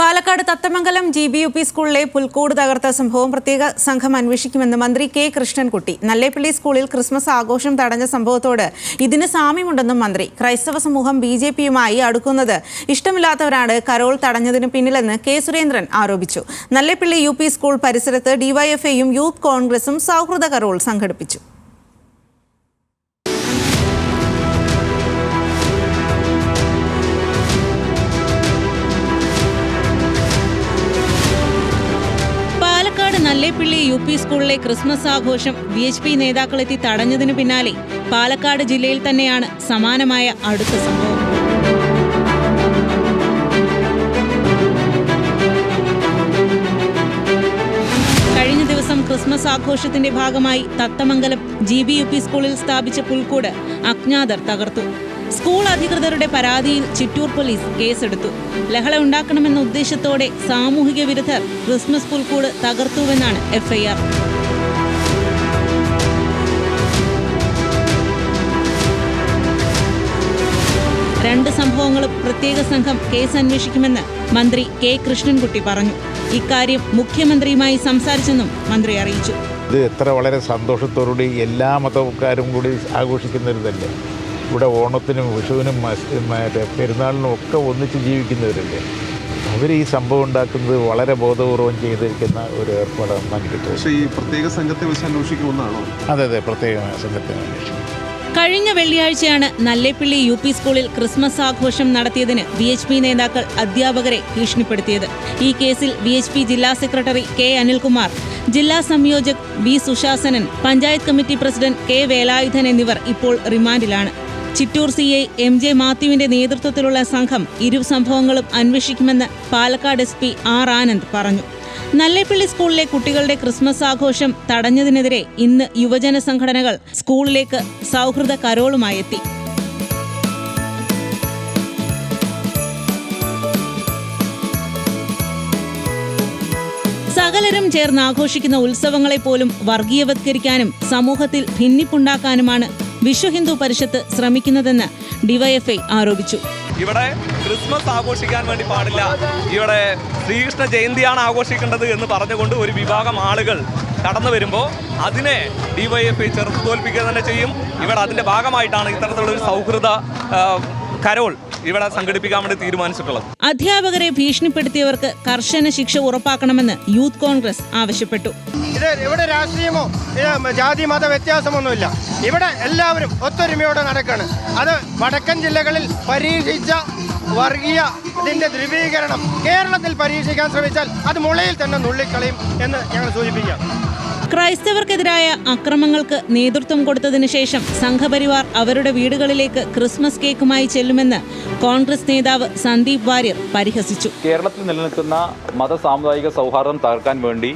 Palakkad Thathamangalam GBUP സ്കൂളിലെ പുൽക്കൂട് തകർത്ത സംഭവം പ്രത്യേക സംഘം അന്വേഷിക്കുമെന്ന് മന്ത്രി കെ കൃഷ്ണൻകുട്ടി. നല്ലേപ്പള്ളി സ്കൂളിൽ ക്രിസ്മസ് ആഘോഷം തടഞ്ഞ സംഭവത്തോട് ഇതിന് സാമ്യമുണ്ടെന്നും മന്ത്രി. ക്രൈസ്തവ സമൂഹം BJPയുമായി അടുക്കുന്നത് ഇഷ്ടമില്ലാത്തവരാണ് കരോൾ തടഞ്ഞതിന് പിന്നിലെന്ന് കെ സുരേന്ദ്രൻ ആരോപിച്ചു. നല്ലേപ്പള്ളി UP സ്കൂൾ പരിസരത്ത് DYFIയും യൂത്ത് കോൺഗ്രസും സൗഹൃദ കരോൾ സംഘടിപ്പിച്ചു. നല്ലേപ്പള്ളി UP സ്കൂളിലെ ക്രിസ്മസ് ആഘോഷം BHP നേതാക്കളെത്തി തടഞ്ഞതിനു പിന്നാലെ പാലക്കാട് ജില്ലയിൽ തന്നെയാണ് സമാനമായ അടുത്ത സംഭവം. കഴിഞ്ഞ ദിവസം ക്രിസ്മസ് ആഘോഷത്തിന്റെ ഭാഗമായി തത്തമംഗലം GBUP സ്കൂളിൽ സ്ഥാപിച്ച പുൽക്കൂട് അജ്ഞാതർ തകർത്തു. സ്കൂൾ അധികൃതരുടെ പരാതിയിൽ ചിറ്റൂർ പോലീസ് കേസെടുത്തു. ലഹള ഉണ്ടാക്കണമെന്ന ഉദ്ദേശത്തോടെ സാമൂഹിക വിരുദ്ധർ ക്രിസ്മസ് പുൽക്കൂട് തകർത്തുവെന്നാണ് FIR. രണ്ട് സംഭവങ്ങളും പ്രത്യേക സംഘം കേസ് അന്വേഷിക്കുമെന്ന് മന്ത്രി കെ കൃഷ്ണൻകുട്ടി പറഞ്ഞു. ഇക്കാര്യം മുഖ്യമന്ത്രിയുമായി സംസാരിച്ചെന്നും മന്ത്രി അറിയിച്ചു. ഇത് എത്ര വളരെ സന്തോഷത്തോടുകൂടി എല്ലാ മതക്കാരും കൂടി ആഘോഷിക്കുന്നവരല്ലേ. ഇവിടെ ഓണത്തിനും വിഷുവിനും പെരുന്നാളിനും ഒക്കെ ഒന്നിച്ച് ജീവിക്കുന്നവരല്ലേ. അവർ ഈ സംഭവം ഉണ്ടാക്കുന്നത് വളരെ ബോധപൂർവം ചെയ്തിരിക്കുന്ന ഒരു ഏർപ്പാടാണ് എനിക്ക്. പക്ഷേ ഈ പ്രത്യേക സംഘത്തെ വെച്ച് അന്വേഷിക്കുമെന്നാണോ? അതെ, പ്രത്യേക സംഘത്തെ അന്വേഷിക്കും. കഴിഞ്ഞ വെള്ളിയാഴ്ചയാണ് നല്ലേപ്പള്ളി UP സ്കൂളിൽ ക്രിസ്മസ് ആഘോഷം നടത്തിയതിന് BHP നേതാക്കൾ അധ്യാപകരെ ഭീഷണിപ്പെടുത്തിയത്. ഈ കേസിൽ BHP ജില്ലാ സെക്രട്ടറി K അനിൽകുമാർ, ജില്ലാ സംയോജക് B Sushasanan, panchayat committee president K Velayudhan എന്നിവർ ഇപ്പോൾ റിമാൻഡിലാണ്. ചിറ്റൂർ CI MJ മാത്യുവിന്റെ നേതൃത്വത്തിലുള്ള സംഘം ഇരു സംഭവങ്ങളും അന്വേഷിക്കുമെന്ന് പാലക്കാട് SP R ആനന്ദ് പറഞ്ഞു. നല്ലേപ്പള്ളി സ്കൂളിലെ കുട്ടികളുടെ ക്രിസ്മസ് ആഘോഷം തടഞ്ഞതിനെതിരെ ഇന്ന് യുവജന സംഘടനകൾ സ്കൂളിലേക്ക് സൗഹൃദ കരോളുമായി എത്തി. സകലരും ചേർന്ന് ആഘോഷിക്കുന്ന ഉത്സവങ്ങളെ പോലും വർഗീയവത്കരിക്കാനും സമൂഹത്തിൽ ഭിന്നിപ്പുണ്ടാക്കാനുമാണ് വിശ്വ ഹിന്ദു പരിഷത്ത് ശ്രമിക്കുന്നതെന്ന് DYFI ആരോപിച്ചു. ഇവിടെ ക്രിസ്മസ് ആഘോഷിക്കാൻ വേണ്ടി പാടില്ല, ഇവിടെ ശ്രീകൃഷ്ണ ജയന്തിയാണ് ആഘോഷിക്കേണ്ടത് എന്ന് പറഞ്ഞുകൊണ്ട് ഒരു വിഭാഗം ആളുകൾ കടന്നു വരുമ്പോൾ അതിനെ DYFI ചെറുത്ത് തോൽപ്പിക്കുക തന്നെ ചെയ്യും. ഇവിടെ അതിൻ്റെ ഭാഗമായിട്ടാണ് ഇത്തരത്തിലുള്ള ഒരു സൗഹൃദ കരോൾ ഇവിടെ സംഘടിപ്പിക്കാൻ വേണ്ടി തീരുമാനിച്ചിട്ടുള്ളത്. അധ്യാപകരെ ഭീഷണിപ്പെടുത്തിയവർക്ക് കർശന ശിക്ഷ ഉറപ്പാക്കണമെന്ന് യൂത്ത് കോൺഗ്രസ് ആവശ്യപ്പെട്ടു. ഇവിടെ രാഷ്ട്രീയമോ ജാതി മത വ്യത്യാസമൊന്നുമില്ല. ഇവിടെ എല്ലാവരും ഒത്തൊരുമയോടെ നടക്കുകയാണ്. അത് വടക്കൻ ജില്ലകളിൽ പരീക്ഷിച്ച വർഗീയ ഇതിന്റെ ധ്രുവീകരണം കേരളത്തിൽ പരീക്ഷിക്കാൻ ശ്രമിച്ചാൽ അത് മുളയിൽ തന്നെ നുള്ളിക്കളയും എന്ന് ഞങ്ങൾ സൂചിപ്പിക്കാം. ക്രൈസ്തവർക്കെതിരായ അക്രമങ്ങൾക്ക് നേതൃത്വം കൊടുത്തതിനു ശേഷം സംഘപരിവാർ അവരുടെ വീടുകളിലേക്ക് ക്രിസ്മസ് കേക്കുമായി ചെല്ലുമെന്ന് കോൺഗ്രസ് നേതാവ് സന്ദീപ് വാര്യർ പരിഹസിച്ചു. കേരളത്തിൽ നിലനിൽക്കുന്ന മത സാമുദായിക സൗഹാർദ്ദം തകർക്കാൻ വേണ്ടി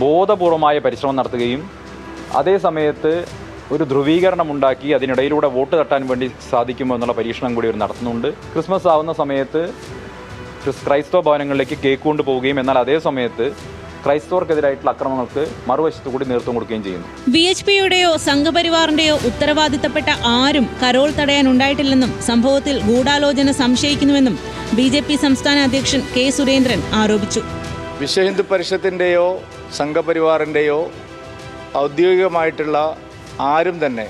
ബോധപൂർവമായ പരിശ്രമം നടത്തുകയും അതേസമയത്ത് ഒരു ധ്രുവീകരണം ഉണ്ടാക്കി അതിനിടയിലൂടെ വോട്ട് തട്ടാൻ വേണ്ടി സാധിക്കുമോ എന്നുള്ള പരീക്ഷണം കൂടി അവർ നടത്തുന്നുണ്ട്. ക്രിസ്മസ് ആവുന്ന സമയത്ത് ക്രൈസ്തവ ഭവനങ്ങളിലേക്ക് കേക്ക് കൊണ്ടുപോവുകയും എന്നാൽ അതേ സമയത്ത് ക്രൈസ്തവർക്കെതിരായിട്ടുള്ള അക്രമങ്ങൾക്ക് മറുവശത്തു കൂടി നേതൃത്വം കൊടുക്കുകയും ചെയ്യുന്നു. BHPയുടെയോ സംഘപരിവാറിന്റെയോ ഉത്തരവാദിത്തപ്പെട്ട ആരും കരോൾ തടയാനുണ്ടായിട്ടില്ലെന്നും സംഭവത്തിൽ ഗൂഢാലോചന സംശയിക്കുന്നുവെന്നും BJP സംസ്ഥാന അധ്യക്ഷൻ K സുരേന്ദ്രൻ ആരോപിച്ചു. വിശ്വ ഹിന്ദു പരിഷത്തിൻ്റെയോ സംഘപരിവാറിൻ്റെയോ ഔദ്യോഗികമായിട്ടുള്ള ആരും തന്നെ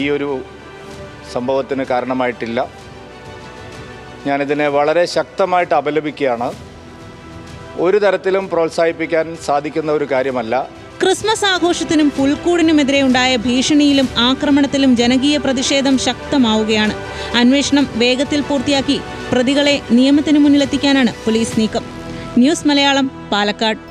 ഈ ഒരു സംഭവത്തിന് കാരണമായിട്ടില്ല. ഞാനിതിനെ വളരെ ശക്തമായിട്ട് അപലപിക്കുകയാണ്. ഒരു തരത്തിലും പ്രോത്സാഹിപ്പിക്കാൻ സാധിക്കുന്ന ഒരു കാര്യമല്ല. ക്രിസ്മസ് ആഘോഷത്തിനും പുൽക്കൂടിനുമെതിരെ ഉണ്ടായ ഭീഷണിയിലും ആക്രമണത്തിലും ജനകീയ പ്രതിഷേധം ശക്തമാവുകയാണ്. അന്വേഷണം വേഗത്തിൽ പൂർത്തിയാക്കി പ്രതികളെ നിയമത്തിന് മുന്നിലെത്തിക്കാനാണ് പോലീസ് നീക്കം. ന്യൂസ് മലയാളം, പാലക്കാട്.